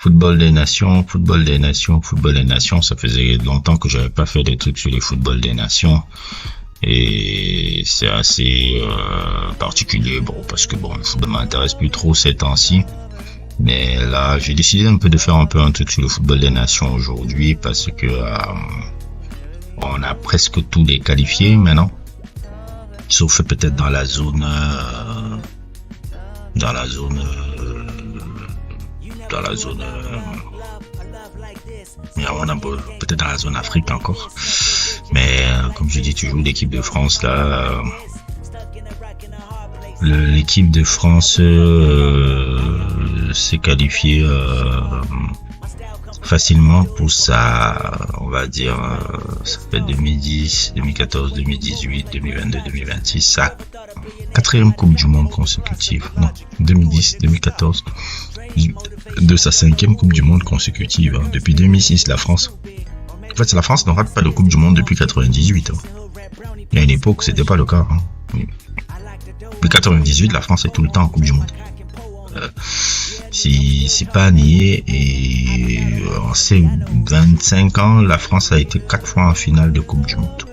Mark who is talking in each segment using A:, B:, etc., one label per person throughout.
A: Football des nations, football des nations, football des nations. Ça faisait longtemps que j'avais pas fait des trucs sur les footballs des nations. Et c'est assez particulier, bon, parce que bon, le football m'intéresse plus trop ces temps-ci. Mais là, j'ai décidé un peu de faire un truc sur le football des nations aujourd'hui, parce que on a presque tous les qualifiés maintenant, sauf peut-être dans la zone mais on a peut-être dans la zone Afrique encore. Mais comme je dis toujours, l'équipe de France là, l'équipe de France s'est qualifiée facilement pour ça, on va dire, ça fait 2010, 2014, 2018, 2022, 2026, ça, 4e Coupe du Monde consécutive, non, 2010, 2014, de sa 5e Coupe du Monde consécutive, hein. Depuis 2006, la France, en fait, la France ne rate pas de Coupe du Monde depuis 98, hein. Il y a une époque, c'était pas le cas, hein. Depuis 98, la France est tout le temps en Coupe du Monde. C'est pas nié, et en ces 25 ans, la France a été 4 fois en finale de Coupe du Monde.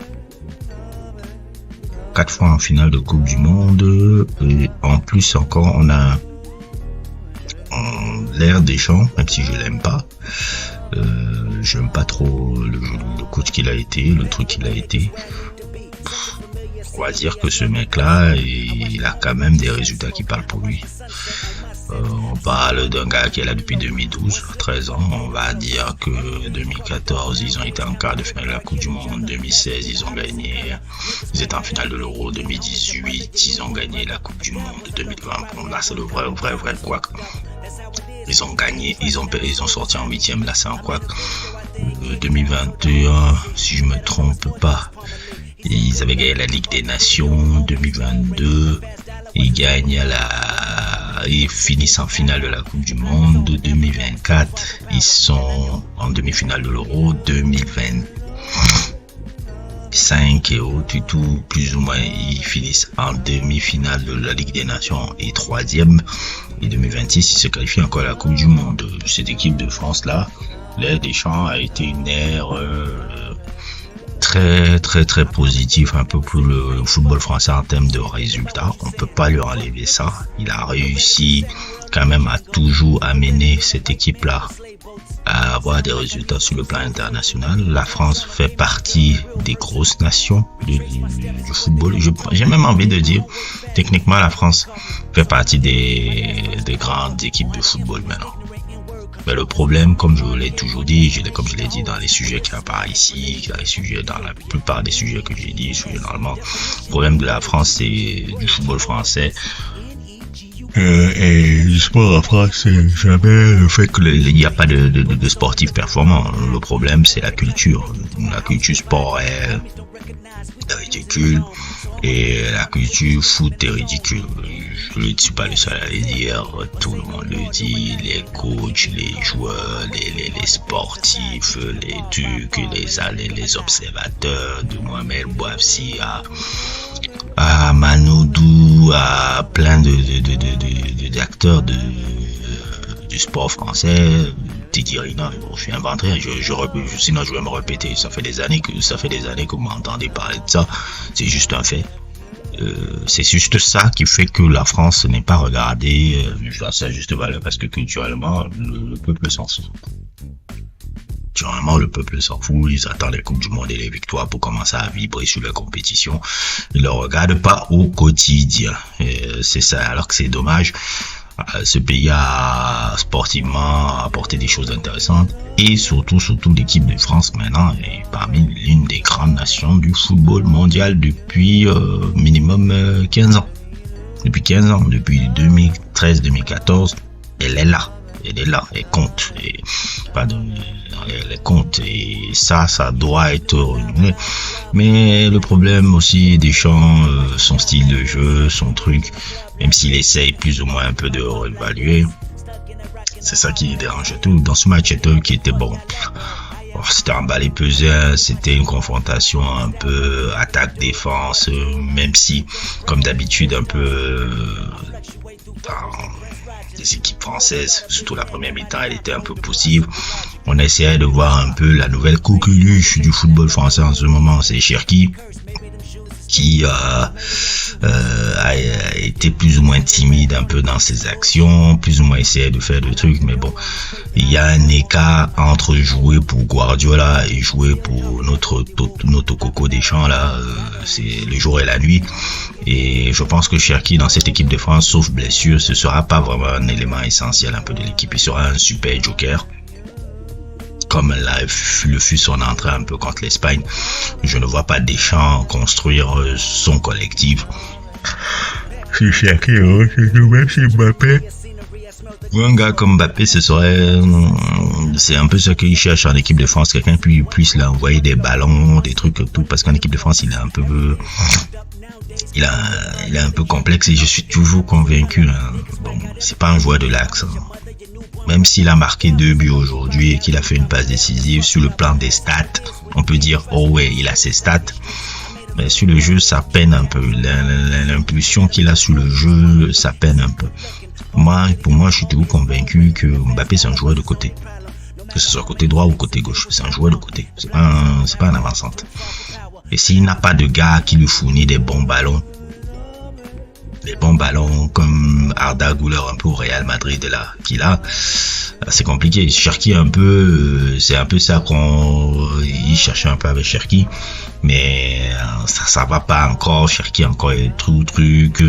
A: 4 fois en finale de Coupe du Monde, et en plus encore, on a l'air des champs, même si je l'aime pas. J'aime pas trop le coach qu'il a été, le truc qu'il a été. On va dire que ce mec-là, il a quand même des résultats qui parlent pour lui. On parle d'un gars qui est là depuis 2012, 13 ans. On va dire que 2014, ils ont été en quart de finale de la Coupe du Monde. 2016, ils ont gagné. Ils étaient en finale de l'Euro. 2018, ils ont gagné la Coupe du Monde. 2020, bon, là, c'est le vrai couac. Ils ont gagné, ils ont sorti en 8e. Là, c'est un couac. 2021, si je me trompe pas, ils avaient gagné la Ligue des Nations. 2022, ils finissent en finale de la Coupe du Monde. 2024, ils sont en demi-finale de l'Euro. 2025 et tout, plus ou moins, ils finissent en demi-finale de la Ligue des Nations et 3e. Et 2026, ils se qualifient encore à la Coupe du Monde. Cette équipe de France là, l'ère Deschamps a été une ère très positif un peu pour le football français en termes de résultats. On peut pas lui enlever ça. Il a réussi quand même à toujours amener cette équipe-là à avoir des résultats sur le plan international. La France fait partie des grosses nations du football. J'ai même envie de dire, techniquement, la France fait partie des grandes équipes de football maintenant. Mais le problème, comme je l'ai toujours dit, comme je l'ai dit dans les sujets qui apparaissent ici, dans la plupart des sujets que j'ai dit, généralement, le problème de la France, c'est du football français. Et le sport en France, c'est jamais le fait qu'il n'y a pas de sportifs performants. Le problème, c'est la culture. La culture sport est ridicule et la culture foot est ridicule. Je ne suis pas le seul à le dire, tout le monde le dit, les coachs, les joueurs, les sportifs, les trucs, les observateurs, de Mohamed Bouafsi à Manoudou, à plein d'acteurs du sport français. Titi Rina, je suis inventé, sinon je vais me répéter. Ça fait des années que vous m'entendez parler de ça. C'est juste un fait. C'est juste ça qui fait que la France n'est pas regardée à sa juste valeur, parce que culturellement, le peuple s'en fout. Généralement, le peuple s'en fout, ils attendent les Coupes du Monde et les victoires pour commencer à vibrer sur la compétition. Ils ne le regardent pas au quotidien. C'est ça, alors que c'est dommage. Ce pays a sportivement apporté des choses intéressantes, et surtout l'équipe de France maintenant est parmi l'une des grandes nations du football mondial depuis minimum 15 ans. Depuis 15 ans, depuis 2013-2014, elle est là, elle compte. Elle compte, et ça doit être renouvelé. Mais le problème aussi, Deschamps, son style de jeu, son truc, même s'il essaye plus ou moins un peu de réévaluer, c'est ça qui dérange tout. Dans ce match qui était bon, c'était emballé pesant, c'était une confrontation un peu attaque-défense, même si, comme d'habitude, un peu des équipes françaises, surtout la première mi-temps, elle était un peu poussive. On essayait de voir un peu la nouvelle coqueluche du football français en ce moment, c'est Cherki, qui a été plus ou moins timide un peu dans ses actions, plus ou moins essayé de faire des trucs, mais bon, il y a un écart entre jouer pour Guardiola et jouer pour notre Coco Deschamps là, c'est le jour et la nuit. Et je pense que Cherki dans cette équipe de France, sauf blessure, ce sera pas vraiment un élément essentiel un peu de l'équipe. Il sera un super joker, comme le fut son entrée un peu contre l'Espagne. Je ne vois pas Deschamps construire son collectif. C'est Cherki, c'est nous-mêmes, c'est Mbappé. Pour un gars comme Mbappé, c'est un peu ce qu'il cherche en équipe de France, quelqu'un qui puisse lui envoyer des ballons, des trucs, tout, parce qu'en équipe de France, il est un peu complexe et je suis toujours convaincu, bon, c'est pas un joueur de l'axe, même s'il a marqué 2 buts aujourd'hui et qu'il a fait une passe décisive. Sur le plan des stats, on peut dire, oh ouais, il a ses stats, mais sur le jeu, ça peine un peu. L'impulsion qu'il a sur le jeu, ça peine un peu. Pour moi, je suis toujours convaincu que Mbappé, c'est un joueur de côté. Que ce soit côté droit ou côté gauche, c'est un joueur de côté. C'est pas un avant-centre. Et s'il n'a pas de gars qui lui fournit des bons ballons comme Arda Güler un peu au Real Madrid là, qu'il a, c'est compliqué. Cherki un peu, c'est un peu ça il cherchait un peu avec Cherki, mais ça va pas encore. Cherki encore truc.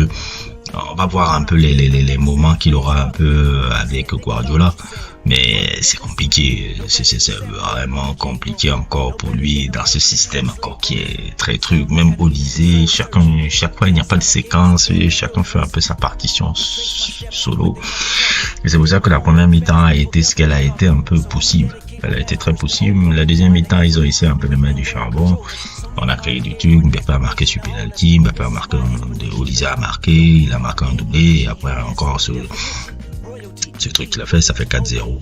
A: On va voir un peu les moments qu'il aura un peu avec Guardiola. Mais c'est compliqué, c'est vraiment compliqué encore pour lui dans ce système encore qui est très truc. Même Olysée, chaque fois il n'y a pas de séquence, et chacun fait un peu sa partition solo. Et c'est pour ça que la première mi-temps a été ce qu'elle a été un peu possible. Elle a été très possible. La deuxième mi-temps, ils ont essayé un peu de mettre du charbon. On a créé du truc. Mbappé a marqué sur penalty. Mbappé a marqué Olysée a marqué. Il a marqué un doublé. Et après encore ce truc qu'il a fait, ça fait 4-0.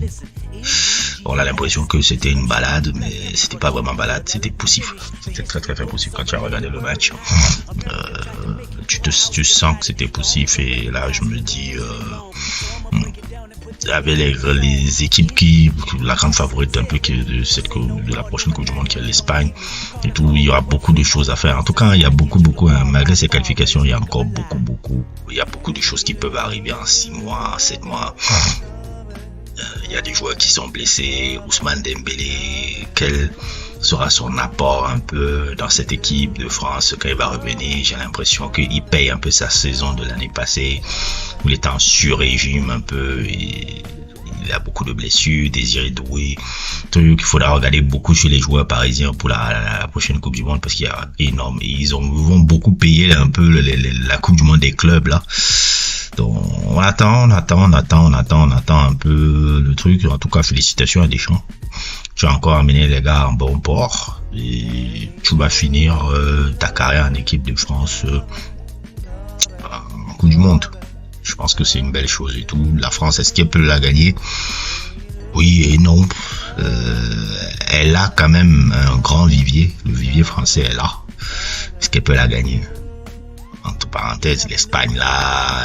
A: On a l'impression que c'était une balade, mais c'était pas vraiment balade, c'était poussif. C'était très très très poussif quand tu as regardé le match. Tu sens que c'était poussif, et là je me dis, il y avait les équipes la grande favorite un peu de la prochaine Coupe du Monde qui est l'Espagne et tout, il y aura beaucoup de choses à faire. En tout cas, il y a beaucoup, malgré ces qualifications, il y a encore il y a beaucoup de choses qui peuvent arriver en 6 mois, 7 mois. Il y a des joueurs qui sont blessés. Ousmane Dembélé, quel sera son apport un peu dans cette équipe de France quand il va revenir? J'ai l'impression qu'il paye un peu sa saison de l'année passée où il était en sur-régime un peu, et il a beaucoup de blessures. Désiré Doué, truc, il faudra regarder beaucoup sur les joueurs parisiens pour la prochaine Coupe du Monde, parce qu'il y a énorme, ils vont beaucoup payer un peu la Coupe du Monde des clubs là. Donc on attend un peu le truc. En tout cas, félicitations à Deschamps. Tu as encore amené les gars en bon port et tu vas finir ta carrière en équipe de France en Coupe du Monde. Je pense que c'est une belle chose et tout. La France, est-ce qu'elle peut la gagner? Oui et non. Elle a quand même un grand vivier. Le vivier français est là. Est-ce qu'elle peut la gagner? Entre parenthèses, l'Espagne là,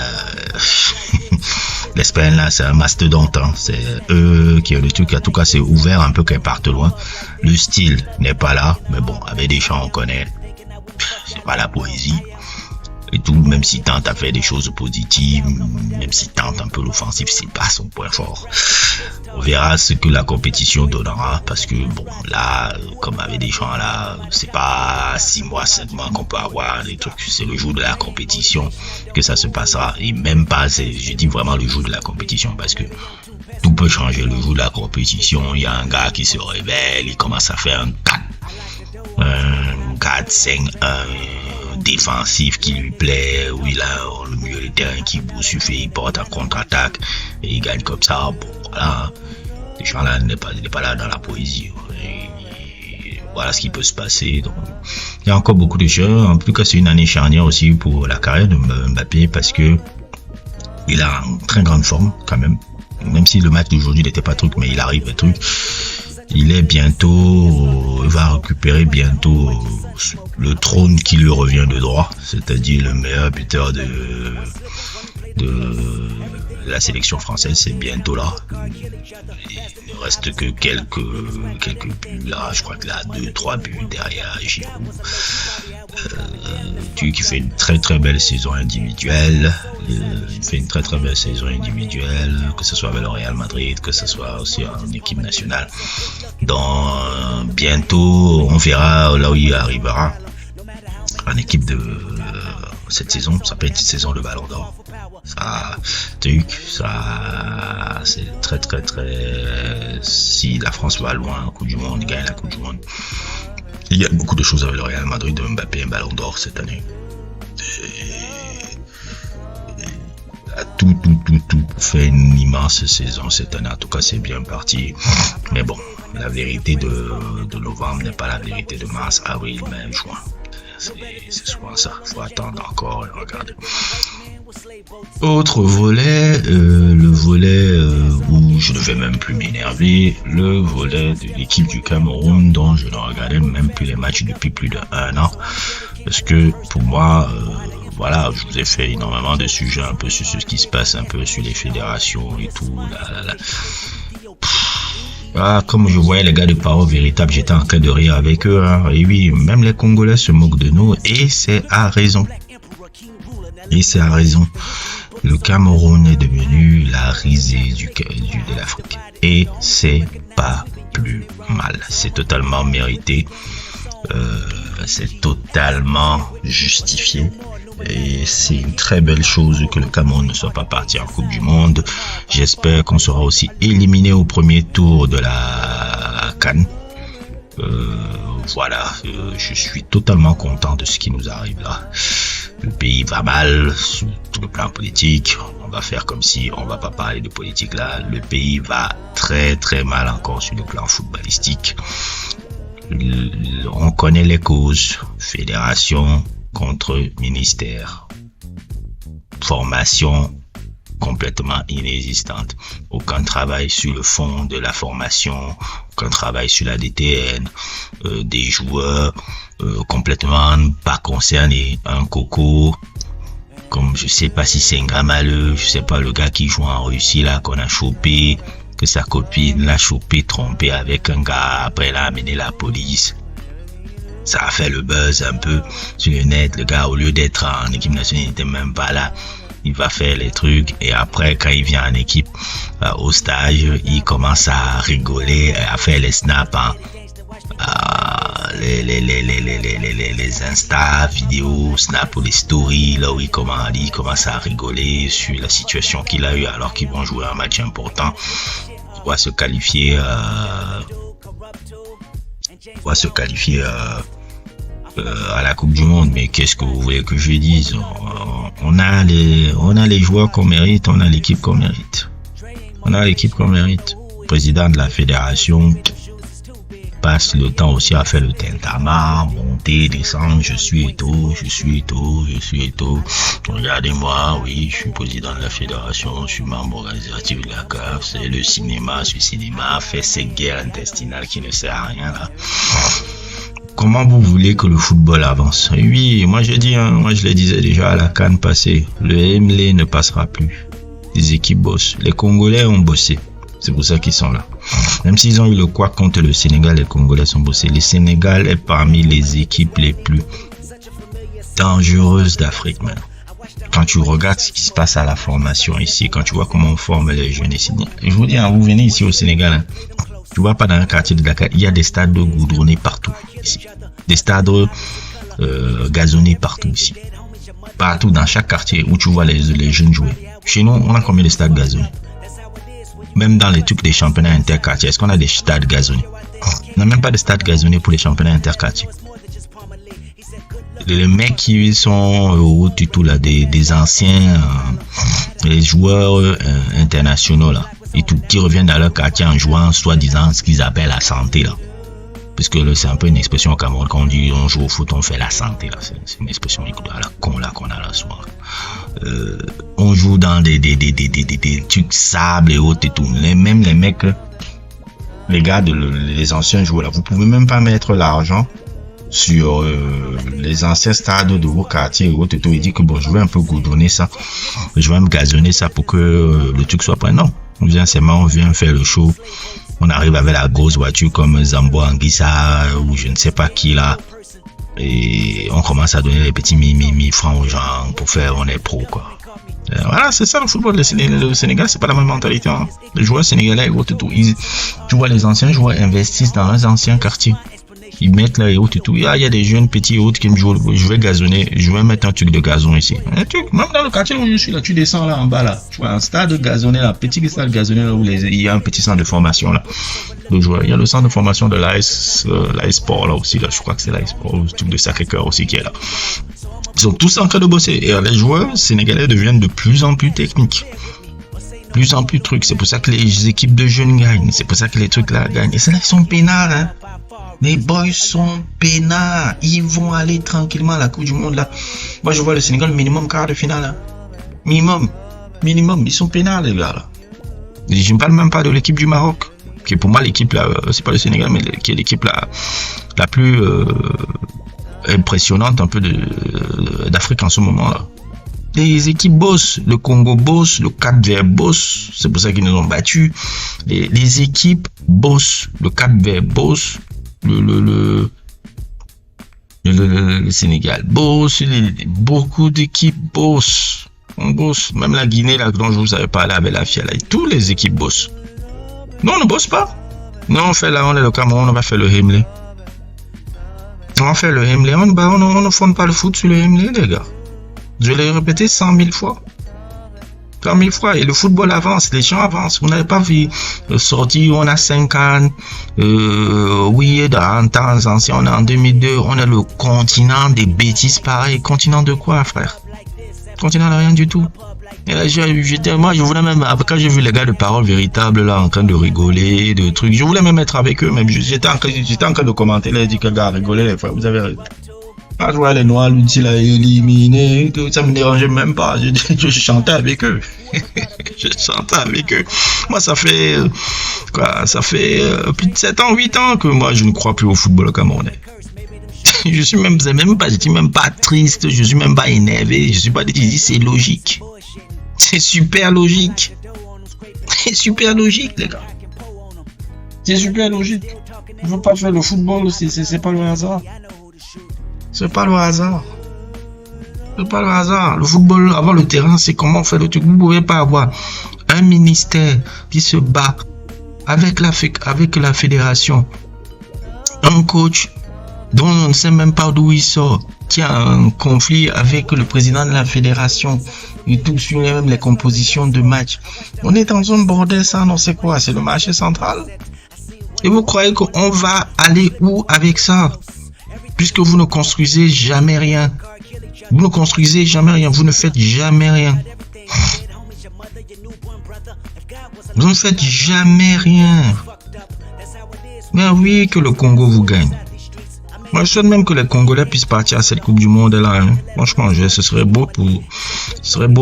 A: c'est un mastodonte, hein. C'est eux qui ont le truc. En tout cas, c'est ouvert un peu qu'elle parte loin. Le style n'est pas là, mais bon, avec Deschamps on connaît. C'est pas la poésie et tout. Même s'il tente à faire des choses positives, même s'il tente un peu l'offensif, c'est pas son point fort. On verra ce que la compétition donnera, parce que bon, là, comme avec Deschamps là, c'est pas 6 mois, 7 mois qu'on peut avoir des trucs. C'est le jour de la compétition que ça se passera, et même pas, je dis vraiment le jour de la compétition, parce que tout peut changer le jour de la compétition. Il y a un gars qui se révèle, il commence à faire un 4-5-1 défensif qui lui plaît, où il a le milieu de terrain qui bouge, il porte en contre-attaque et il gagne comme ça. Bon, voilà, les gens là n'est pas là dans la poésie. Et voilà ce qui peut se passer. Donc, il y a encore beaucoup de choses. En tout cas, c'est une année charnière aussi pour la carrière de Mbappé, parce que il a une très grande forme quand même. Même si le match d'aujourd'hui n'était pas truc, mais il arrive à truc. il va récupérer bientôt le trône qui lui revient de droit, c'est-à-dire le meilleur buteur de la sélection française. C'est bientôt là. Il ne reste que quelques buts là. Je crois que là 2-3 buts derrière Giroud. Qui fait une très très belle saison individuelle. Il fait une très très belle saison individuelle, que ce soit avec le Real Madrid, que ce soit aussi en équipe nationale. Donc bientôt on verra là où il arrivera en équipe de cette saison. Ça peut être une saison de Ballon d'Or. Ça c'est très très très, si la France va loin en Coupe du Monde, gagne la Coupe du Monde, il y a beaucoup de choses avec le Real Madrid, de Mbappé, un Ballon d'Or cette année. Tout fait une immense saison cette année. En tout cas, c'est bien parti. Mais bon, la vérité de novembre n'est pas la vérité de mars, avril, mai, juin. C'est souvent ça. Il faut attendre encore et regarder. Autre volet, le volet où je ne vais même plus m'énerver, le volet de l'équipe du Cameroun dont je ne regardais même plus les matchs depuis plus d'1 an. Parce que pour moi, voilà, je vous ai fait énormément de sujets un peu sur ce qui se passe, un peu sur les fédérations et tout. Comme je voyais les gars de Parole Véritable, j'étais en train de rire avec eux. Hein. Et oui, même les Congolais se moquent de nous et c'est à raison. Le Cameroun est devenu la risée de l'Afrique. Et c'est pas plus mal. C'est totalement mérité. C'est totalement justifié. Et c'est une très belle chose que le Cameroun ne soit pas parti en Coupe du Monde. J'espère qu'on sera aussi éliminé au premier tour de la CAN. Voilà, je suis totalement content de ce qui nous arrive là. Le pays va mal sur tout le plan politique. On va faire comme si on va pas parler de politique là. Le pays va très très mal encore sur le plan footballistique. On connaît les causes. Fédération contre ministère. Formation complètement inexistante. Aucun travail sur le fond de la formation, aucun travail sur la DTN, des joueurs complètement pas concernés. Un coco, comme je sais pas si c'est un gars maleux, je sais pas, le gars qui joue en Russie là, qu'on a chopé, que sa copine l'a chopé, trompé avec un gars, après l'a amené la police. Ça a fait le buzz un peu sur le net. Le gars, au lieu d'être en équipe nationale, il n'était même pas là. Il va faire les trucs et après, quand il vient en équipe au stage, il commence à rigoler, à faire les snaps, les Insta, vidéos, snap ou les stories, là où il commence à rigoler sur la situation qu'il a eu alors qu'ils vont jouer un match important. Il va se qualifier à la Coupe du Monde. Mais qu'est-ce que vous voulez que je dise? On a les joueurs qu'on mérite, on a l'équipe qu'on mérite. Le président de la fédération passe le temps aussi à faire le tintamarre, monter, descendre, je suis et tout. Regardez-moi, oui, je suis président de la fédération, je suis membre organisatif de la CAF, c'est le cinéma, fait ces guerres intestinales qui ne servent à rien là. Comment vous voulez que le football avance? Et oui, moi je le disais déjà à la CAN passée, le MLE ne passera plus. Les équipes bossent. Les Congolais ont bossé. C'est pour ça qu'ils sont là. Même s'ils ont eu le quoi contre le Sénégal, les Congolais sont bossés. Le Sénégal est parmi les équipes les plus dangereuses d'Afrique maintenant. Quand tu regardes ce qui se passe à la formation ici, quand tu vois comment on forme les jeunes ici. Je vous dis, vous venez ici au Sénégal, tu vois pas dans un quartier de Dakar, il y a des stades goudronnés partout ici. Des stades gazonnés partout ici. Partout dans chaque quartier où tu vois les jeunes jouer. Chez nous, on a combien de stades gazonnés? Même dans les trucs des championnats interquartiers, est-ce qu'on a des stades gazonnés? On n'a même pas de stades gazonnés pour les championnats interquartiers. Les mecs qui sont au tout là, des anciens, les joueurs internationaux là, et tout, qui reviennent dans leur quartier en jouant, soi-disant, ce qu'ils appellent la santé là. Parce que c'est un peu une expression au Cameroun, quand on dit on joue au foot, on fait la santé là. C'est une expression à la con là qu'on a là soir. On joue dans des trucs sable et autres et tout. Même les mecs les gars, les anciens joueurs là, vous pouvez même pas mettre l'argent sur les anciens stades de vos quartiers et autres, et dit que bon, je vais un peu goudronner ça, je vais me gazonner ça pour que le truc soit prêt. Non, on vient seulement, on vient faire le show, on arrive avec la grosse voiture comme Zambo Anguissa ou je ne sais pas qui là, et on commence à donner les petits 1000 francs aux gens pour faire on est pro quoi. Voilà, c'est ça le football. Le Sénégal, c'est pas la même mentalité. Hein. Les joueurs sénégalais, tu vois, les anciens joueurs investissent dans leurs anciens quartiers. Ils mettent là et autres et tout. Il y a des jeunes petits et autres qui me jouent. Je vais gazonner, je vais mettre un truc de gazon ici. Un truc, même dans le quartier où je suis là, tu descends là en bas là. Tu vois, un stade gazonné là, petit stade gazonné là où il y a un petit centre de formation là. De joueurs. Il y a le centre de formation de l'AS Sport là aussi là. Je crois que c'est l'AS Sport, le truc de Sacré-Cœur aussi qui est là. Ils sont tous en train de bosser. Et les joueurs sénégalais deviennent de plus en plus techniques. Plus en plus trucs. C'est pour ça que les équipes de jeunes gagnent. C'est pour ça que les trucs là gagnent. Et c'est là qu'ils sont peinards, hein. Les boys sont peinards. Ils vont aller tranquillement à la Coupe du Monde là. Moi je vois le Sénégal minimum quart de finale là. Minimum. Ils sont peinards les gars là. Et je ne parle même pas de l'équipe du Maroc. Qui est pour moi l'équipe là, c'est pas le Sénégal, mais qui est l'équipe là, la plus impressionnante un peu d'Afrique en ce moment là. Les équipes bossent, le Congo bosse, le Cap-Vert bosse, c'est pour ça qu'ils nous ont battus. Les équipes bossent, le Cap-Vert bosse, le Sénégal bosse, beaucoup d'équipes bossent. On bosse, même la Guinée là dont je vous avais parlé avec la Fiala, toutes les équipes bossent. Non, on ne bosse pas. Non, on fait là, on est le Cameroun, on va faire le Hemley. On va faire le Hemley, on ne fonde pas le foot sur le Hemley les gars. Je l'ai répété 100 000 fois. 100 000 fois. Et le football avance, les gens avancent. Vous n'avez pas vu sortir, on a 5 ans. Oui, dans temps ancien, on est en 2002. On est le continent des bêtises pareilles. Continent de quoi, frère? Continent de rien du tout. Et là, moi, je voulais même, quand j'ai vu les gars de Parole Véritable là, en train de rigoler, de trucs, je voulais même être avec eux, même j'étais en train de commenter, là, ils disent que gars, rigolez, les frères, vous avez raison. Quand je vois les Noirs, l'outil l'a éliminé, ça me dérangeait même pas. Je chantais avec eux. Je chantais avec eux. Moi, ça fait plus de 7 ans, 8 ans que moi, je ne crois plus au football camerounais. Je suis même pas triste, je suis même pas énervé, je suis pas dit, c'est logique. C'est super logique. C'est super logique, les gars. C'est super logique. Je veux pas faire le football, c'est pas le hasard. C'est pas le hasard. C'est pas le hasard. Le football, avoir le terrain, c'est comment on fait le truc. Vous ne pouvez pas avoir un ministère qui se bat avec la fédération, un coach dont on ne sait même pas d'où il sort, qui a un conflit avec le président de la fédération et tout sur même les compositions de match. On est dans un bordel, ça, non, c'est quoi? C'est le marché central? Et vous croyez qu'on va aller où avec ça? Puisque vous ne construisez jamais rien. Vous ne construisez jamais rien. Vous ne faites jamais rien. Vous ne faites jamais rien. Mais oui, que le Congo vous gagne. Moi, je souhaite même que les Congolais puissent partir à cette Coupe du Monde là. Hein. Franchement, ce serait beau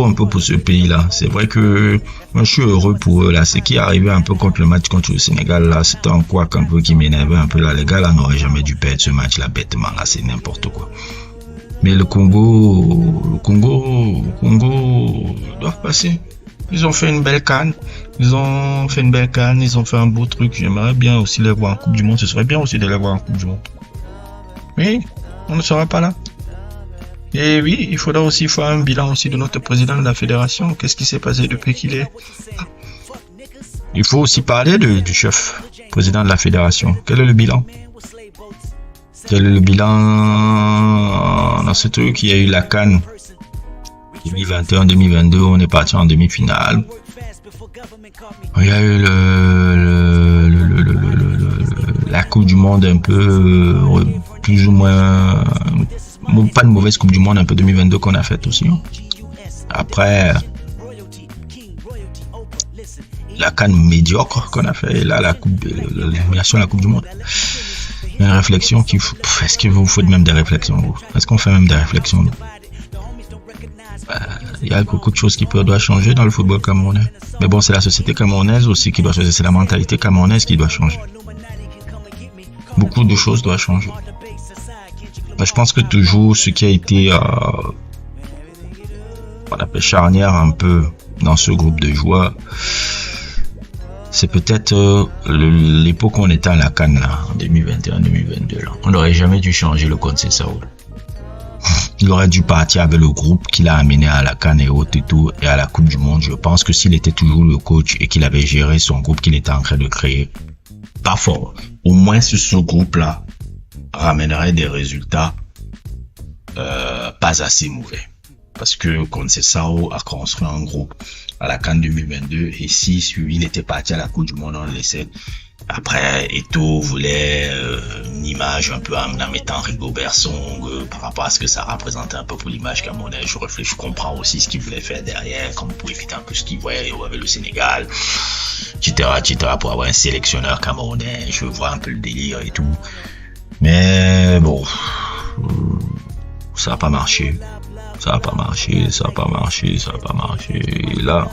A: un peu pour ce pays-là. C'est vrai que moi, je suis heureux pour eux là. Ce qui est arrivé un peu contre le match contre le Sénégal là, c'était un couac un peu qui m'énervait un peu là. Les gars là n'auraient jamais dû perdre ce match là bêtement là. C'est n'importe quoi. Mais le Congo doivent passer. Ils ont fait une belle CAN. Ils ont fait un beau truc. J'aimerais bien aussi les voir en Coupe du Monde. Ce serait bien aussi de les voir en Coupe du Monde. Oui, on ne sera pas là. Et oui, il faudra aussi faire un bilan aussi de notre président de la fédération. Qu'est-ce qui s'est passé depuis qu'il est là? Il faut aussi parler du chef président de la fédération. Quel est le bilan? Quel est le bilan dans ce truc? Il y a eu la CAN 2021-2022, on est parti en demi-finale. Il y a eu la Coupe du Monde un peu plus ou moins, pas de mauvaise Coupe du Monde, un peu 2022 qu'on a faite aussi. Après, la CAN médiocre qu'on a fait, et là, l'élimination de la Coupe du Monde. Une réflexion qu'il faut. Est-ce que vous faites même des réflexions? Est-ce qu'on fait même des réflexions? Il y a beaucoup de choses qui doivent changer dans le football camerounais. Mais bon, c'est la société camerounaise aussi qui doit changer. C'est la mentalité camerounaise qui doit changer. beaucoup de choses doivent changer. Mais je pense que toujours ce qui a été on appelle charnière un peu dans ce groupe de joueurs, c'est peut-être l'époque où on était à la CAN là, en 2021-2022 là. On n'aurait jamais dû changer le Conceição. Il aurait dû partir avec le groupe qu'il a amené à la CAN et tout et à la Coupe du Monde. Je pense que s'il était toujours le coach et qu'il avait géré son groupe qu'il était en train de créer, pas fort. Au moins ce groupe-là ramènerait des résultats pas assez mauvais. Parce que Conceição a construit un groupe à la CAN 2022 et si il était parti à la Coupe du Monde, on le laissait. Après, Eto'o voulait une image un peu en mettant Rigobert Song par rapport à ce que ça représentait un peu pour l'image camerounaise. Je comprends aussi ce qu'il voulait faire derrière, comme pour éviter un peu ce qu'il voyait avec le Sénégal, etc., pour avoir un sélectionneur camerounais. Je vois un peu le délire et tout. Mais bon, ça n'a pas marché. Ça n'a pas marché. Et là,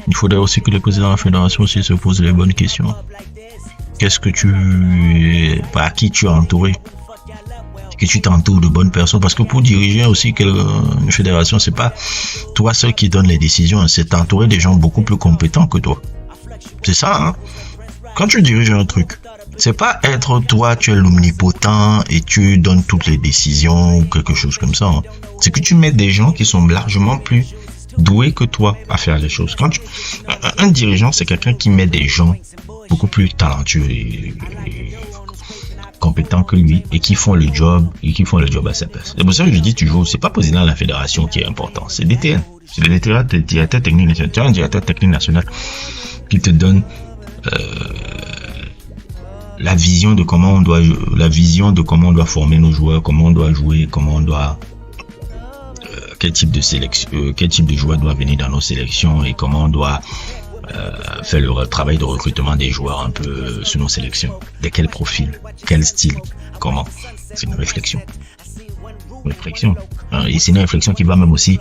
A: il faudrait aussi que les présidents de la fédération aussi se posent les bonnes questions. Par qui tu es entouré? Que tu t'entoures de bonnes personnes. Parce que pour diriger aussi une fédération, c'est pas toi seul qui donne les décisions, c'est t'entourer des gens beaucoup plus compétents que toi. C'est ça, hein? Quand tu diriges un truc, c'est pas être toi, tu es l'omnipotent et tu donnes toutes les décisions ou quelque chose comme ça, hein. C'est que tu mets des gens qui sont largement plus doués que toi à faire les choses. Un dirigeant, c'est quelqu'un qui met des gens beaucoup plus talentueux et compétents que lui et qui font le job à sa place. C'est pour ça que je dis toujours, c'est pas président de la fédération qui est important, c'est DTN. C'est le directeur technique national. Tu as un directeur technique national qui te donne la vision de comment on doit former nos joueurs, comment on doit jouer, quel type de joueurs doit venir dans nos sélections et comment on doit faire le travail de recrutement des joueurs un peu sur nos sélections. De quel profil, quel style, comment. C'est une réflexion. Et c'est une réflexion qui va même aussi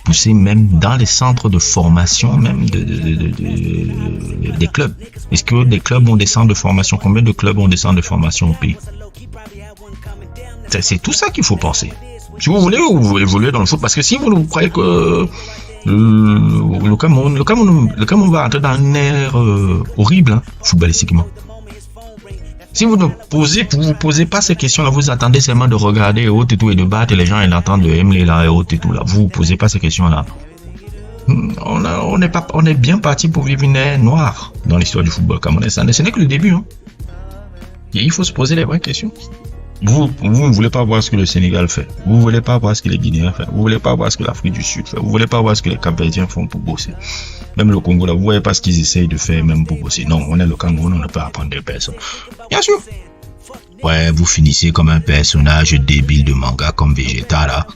A: pousser même dans les centres de formation même des clubs. Est-ce que des clubs ont des centres de formation? Combien de clubs ont des centres de formation au pays? C'est tout ça qu'il faut penser. Si vous voulez évoluer dans le foot, parce que si vous croyez que le Cameroun va entrer dans une ère horrible, hein, footballistiquement. Si vous ne vous posez pas ces questions-là, vous attendez seulement de regarder et autres et tout et de battre les gens et d'entendre le Emily là et autres et tout là. Vous posez pas ces questions-là. On est bien parti pour vivre une ère noire dans l'histoire du football camerounais. Ce n'est que le début, hein. Et il faut se poser les vraies questions. Vous ne voulez pas voir ce que le Sénégal fait. Vous ne voulez pas voir ce que les Guinéens font. Vous ne voulez pas voir ce que l'Afrique du Sud fait. Vous ne voulez pas voir ce que les Cap-Verdiens font pour bosser. Même le Congo, là, vous ne voyez pas ce qu'ils essayent de faire même pour bosser. Non, on est le Cameroun, on ne peut apprendre des personnes. Bien sûr. Ouais, vous finissez comme un personnage débile de manga comme Vegeta, là.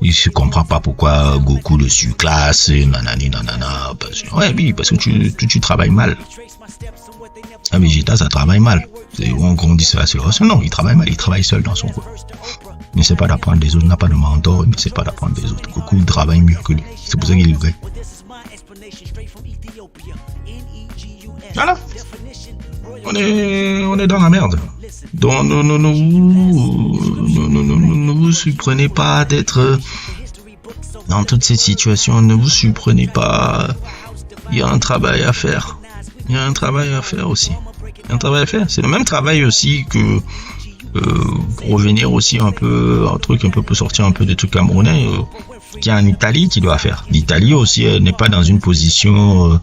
A: Il se comprend pas pourquoi Goku le surclasse, nanani, nanana. Oui, parce que tu travailles mal. Un Vegeta, ça travaille mal. On grandit ça sur le non, il travaille mal, il travaille seul dans son coin. Il ne sait pas d'apprendre des autres, il n'a pas de mentor, il ne sait pas d'apprendre des autres. Goku travaille mieux que lui. C'est pour ça qu'il est vrai. Voilà. On est dans la merde. Donc ne vous surprenez pas d'être dans toutes ces situations. Ne vous surprenez pas. Il y a un travail à faire. Aussi. C'est le même travail aussi que pour revenir aussi un peu un truc un peu pour sortir un peu des trucs camerounais qu'il y a en Italie qui doit faire. L'Italie aussi n'est pas dans une position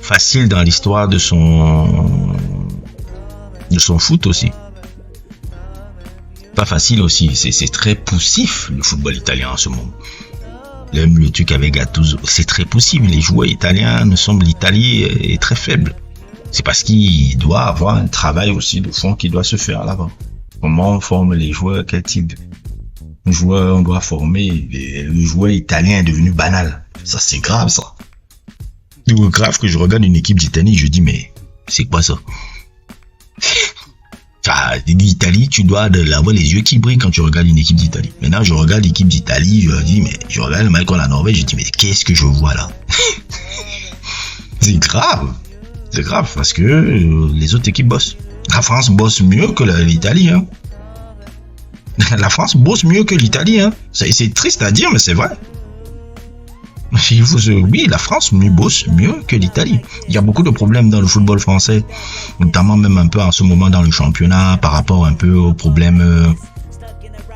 A: facile dans l'histoire de son foot aussi. Pas facile aussi, c'est très poussif le football italien en ce moment. Le truc avec Gattuso, c'est très possible. Les joueurs italiens l'Italie est très faible. C'est parce qu'il doit avoir un travail aussi de fond qui doit se faire là-bas. Comment on forme les joueurs, quel type de joueurs on doit former. Le joueur italien est devenu banal. Ça, c'est grave, ça. C'est grave que je regarde une équipe d'Italie, je dis, mais c'est quoi ça? L'Italie, tu dois avoir les yeux qui brillent quand tu regardes une équipe d'Italie. Maintenant, je regarde l'équipe d'Italie, je regarde le match contre la Norvège, je dis, mais qu'est-ce que je vois là? C'est grave parce que les autres équipes bossent. La France bosse mieux que l'Italie, hein. La France bosse mieux que l'Italie, hein. C'est triste à dire, mais c'est vrai. Oui, la France bosse mieux que l'Italie. Il y a beaucoup de problèmes dans le football français, notamment même un peu en ce moment dans le championnat par rapport un peu aux problèmes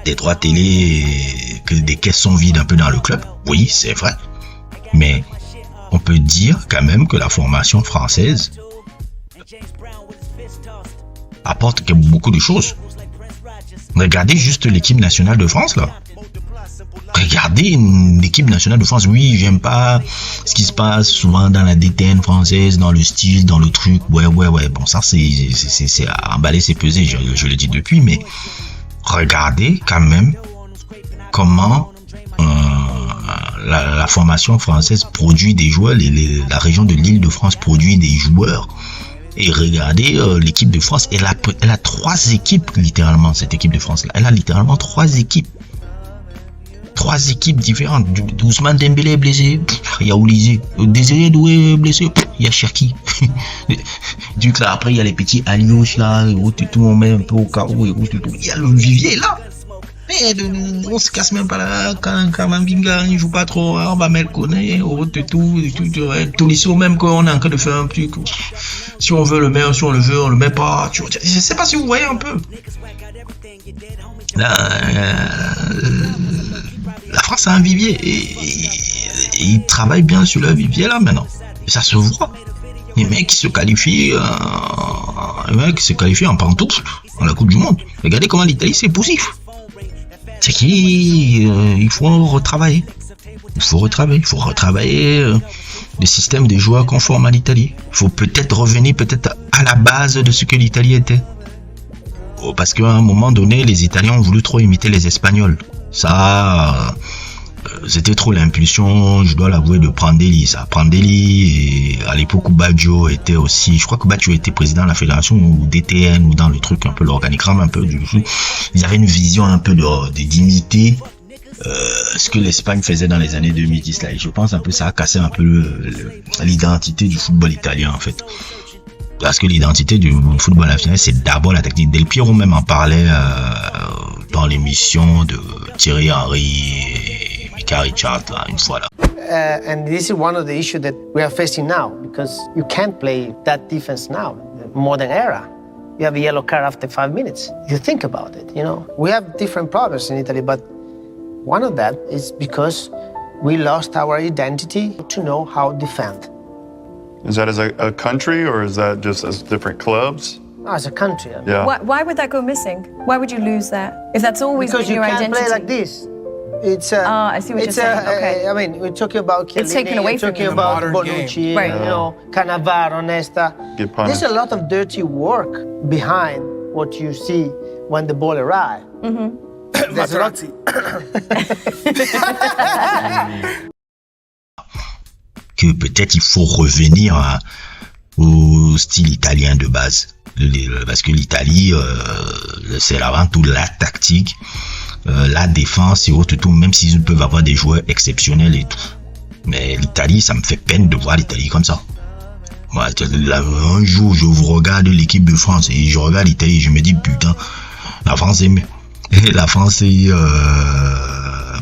A: des droits télé et que des caisses sont vides un peu dans le club. Oui, c'est vrai. Mais on peut dire quand même que la formation française apporte beaucoup de choses. Regardez juste l'équipe nationale de France là. Regardez l'équipe nationale de France. Oui, j'aime pas ce qui se passe souvent dans la DTN française, dans le style, dans le truc. Ouais. Bon, ça c'est à emballer, c'est peser. Je le dis depuis, mais regardez quand même comment la formation française produit des joueurs. La région de l'Île-de-France produit des joueurs. Et regardez l'équipe de France. Elle a 3 équipes littéralement, cette équipe de France là. Elle a littéralement 3 équipes. 3 équipes différentes. Ousmane Dembélé est blessé, il y a Olysée. Désiré Doué est blessé, il y a Cherki. Du coup là, après il y a les petits Alios là, tout on met un peu au carreau et il y a le vivier là. Mais on se casse même pas là, quand Mambinga il joue pas trop, on va mettre Koné, Tolisso même quand on est en train de faire un truc. Si on veut le mettre, si on le veut, on le met pas. Je sais pas si vous voyez un peu. La France a un vivier et ils travaillent bien sur leur vivier là maintenant. Et ça se voit. Les mecs qui se qualifient, en pantoufle dans la Coupe du Monde. Regardez comment l'Italie c'est poussif. C'est qu'il faut retravailler. Il faut retravailler le système des joueurs conformes à l'Italie. Il faut peut-être revenir à la base de ce que l'Italie était. Parce qu'à un moment donné, les Italiens ont voulu trop imiter les Espagnols. Ça, c'était trop l'impulsion, je dois l'avouer, de Prandelli. Et à l'époque où Baggio était aussi, je crois que Baggio était président de la fédération ou DTN ou dans le truc, un peu l'organigramme, un peu du coup. Ils avaient une vision un peu d'imiter ce que l'Espagne faisait dans les années 2010 là. Et je pense un peu ça a cassé un peu l'identité du football italien en fait. Parce que l'identité du football national, c'est d'abord la tactique. Del Piero même en parlait dans l'émission de Thierry Henry et Mika Richard là, une fois là.
B: And this is one of the issues that we are facing now because you can't play that defense now, the modern era. You have a yellow card after 5 minutes. You think about it, you know. We have different problems in Italy, but one of that is because we lost our identity to know how to defend.
C: Is that as a country or is that just as different clubs?
B: No, as a country.
C: Yeah.
D: Why would that go missing? Why would you lose that? If that's always
B: Because
D: been your
B: you can't
D: identity.
B: play like this. It's
D: I see what you're saying. Okay.
B: I mean, we're talking about Chiellini,
D: It's taken away
B: we're
D: from
B: talking
D: you.
B: about
E: Modern
B: Bonucci,
D: game. Right.
B: you know, Cannavaro, Nesta.
C: Get punished.
B: There's a lot of dirty work behind what you see when the ball arrives. There's a lot.
A: Que peut-être il faut revenir au style italien de base. Parce que l'Italie, c'est avant tout la tactique, la défense et autres, tout, même s'ils peuvent avoir des joueurs exceptionnels et tout. Mais l'Italie, ça me fait peine de voir l'Italie comme ça. Moi, un jour, je vous regarde l'équipe de France et je regarde l'Italie et je me dis, putain, la France est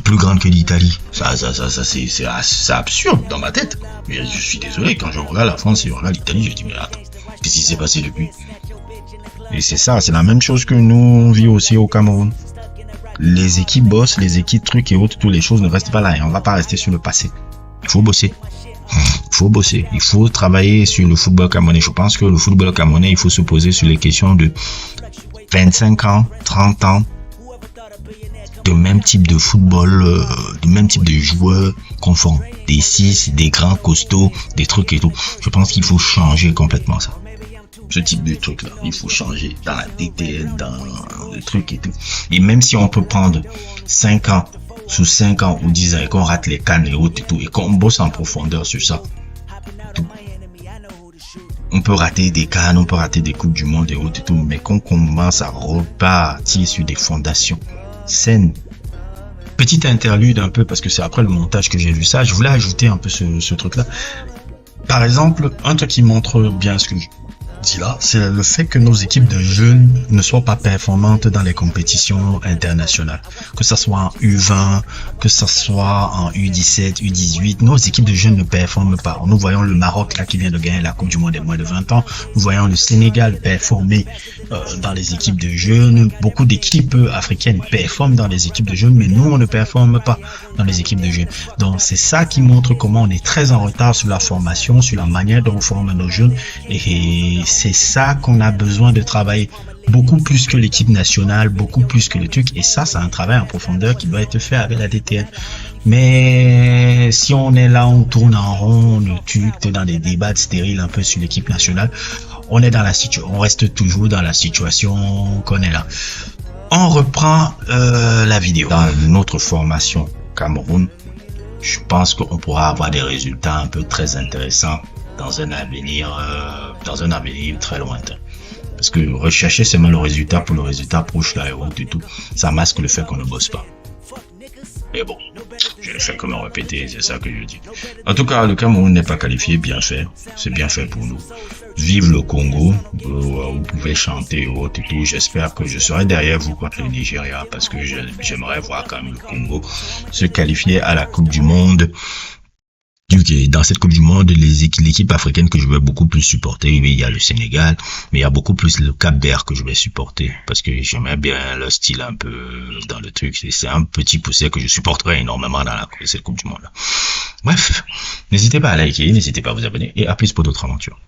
A: plus grande que l'Italie. Ça c'est absurde dans ma tête. Mais je suis désolé, quand je regarde la France et je regarde l'Italie, je dis, mais attends, qu'est-ce qui s'est passé depuis? Et c'est ça, c'est la même chose que nous, on vit aussi au Cameroun. Les équipes bossent, les équipes trucs et autres, toutes les choses ne restent pas là et on va pas rester sur le passé. Il faut bosser. Il faut travailler sur le football camerounais. Je pense que le football camerounais, il faut se poser sur les questions de 25 ans, 30 ans, de même type de football, de même type de joueurs conformes. Des 6, des grands costauds, des trucs et tout. Je pense qu'il faut changer complètement ça. Ce type de truc là, il faut changer dans la DTN, dans le truc et tout. Et même si on peut prendre 5 ans, sous 5 ans ou 10 ans et qu'on rate les cannes et autres et tout, et qu'on bosse en profondeur sur ça, tout. On peut rater des cannes, on peut rater des coupes du monde et autres et tout, mais qu'on commence à repartir sur des fondations saines. Petite interlude un peu, parce que c'est après le montage que j'ai vu ça, je voulais ajouter un peu ce truc là. Par exemple, un truc qui montre bien ce que dit là, c'est le fait que nos équipes de jeunes ne soient pas performantes dans les compétitions internationales. Que ça soit en U20, que ça soit en U17, U18, nos équipes de jeunes ne performent pas. Nous voyons le Maroc là qui vient de gagner la Coupe du Monde des moins de 20 ans. Nous voyons le Sénégal performer dans les équipes de jeunes. Beaucoup d'équipes africaines performent dans les équipes de jeunes, mais nous on ne performe pas dans les équipes de jeunes. Donc c'est ça qui montre comment on est très en retard sur la formation, sur la manière dont on forme nos jeunes, et c'est ça qu'on a besoin de travailler beaucoup plus que l'équipe nationale, beaucoup plus que le truc, et ça c'est un travail en profondeur qui doit être fait avec la DTN. Mais si on est là, on tourne en rond, on tuque dans des débats stériles un peu sur l'équipe nationale, on est dans la situation, on reste toujours dans la situation qu'on est là. On reprend la vidéo. Dans notre formation Cameroun, je pense qu'on pourra avoir des résultats un peu très intéressants dans un avenir très lointain. Parce que rechercher seulement le résultat pour le résultat proche là et haut du tout, ça masque le fait qu'on ne bosse pas. Mais bon, je ne fais que me répéter, c'est ça que je dis. En tout cas, le Cameroun n'est pas qualifié, bien fait. C'est bien fait pour nous. Vive le Congo, vous pouvez chanter haute et tout. J'espère que je serai derrière vous contre le Nigeria parce que j'aimerais voir quand même le Congo se qualifier à la Coupe du Monde. Dans cette Coupe du Monde, l'équipe africaine que je vais beaucoup plus supporter, il y a le Sénégal, mais il y a beaucoup plus le Cap-Vert que je vais supporter parce que j'aimais bien leur style un peu dans le truc. C'est un petit poussé que je supporterai énormément dans cette Coupe du Monde là. Bref, n'hésitez pas à liker, n'hésitez pas à vous abonner et à plus pour d'autres aventures.